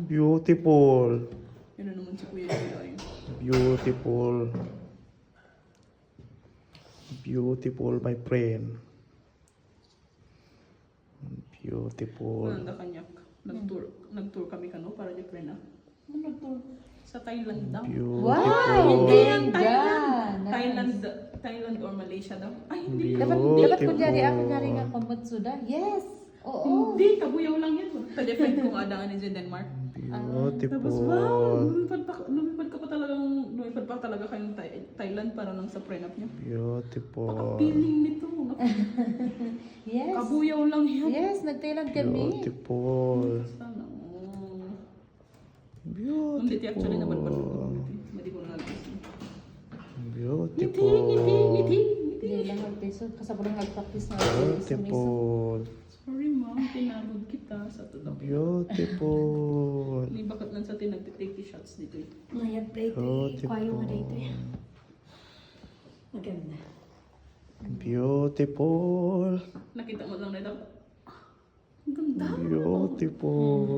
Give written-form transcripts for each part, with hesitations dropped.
Beautiful. Yun na naman si Kuya Joy. Beautiful. Beautiful, my friend. Beautiful. Nanda kanyak. Nag-tour kami kano para di pre na. Nag-tour sa Thailand daw. Beautiful. Wow! Hindi yan, Ganda. Thailand. Nice. Thailand or Malaysia daw. Ay, hindi. Dapat kunyari ako nyari nga Komotsuda. Yes! Oo. Hindi, kabuyaw lang yan. Pa-defend kung adaan ni Denmark. Tapos, wow, lumipad pa talaga kayong Thailand para lang sa prenup niyo. Beautiful. Paka-feeling nito. Yes. Kabuyaw lang yan. Yes, nag-Thailand kami. Beautiful. Sana, Beautiful. Hindi actually naman pa. Hindi ko na nagising. Beautiful. Hindi lang mag-peso. Kasama lang mag-practice na. Beautiful. Sorry ma'am, tinagod kita sa todo. Beautiful. Hindi bakit lang sa atin nagtitake shots dito eh. Ngayon plate eh. Kwayo nga dito eh. Maganda. Beautiful. Nakita mo lang na ito. Ang ganda. Beautiful.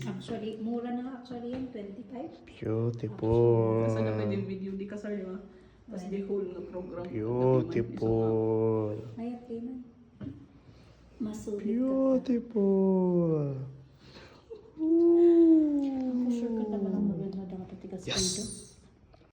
Actually, mura na actually yan. 25. Beautiful. Kasi na pwede video di kasar yun. Tapos di whole na program. Beautiful. Ngayon play na. Masulit ka. Beautiful. Sure ka naman ang maganda dapat tigas dito.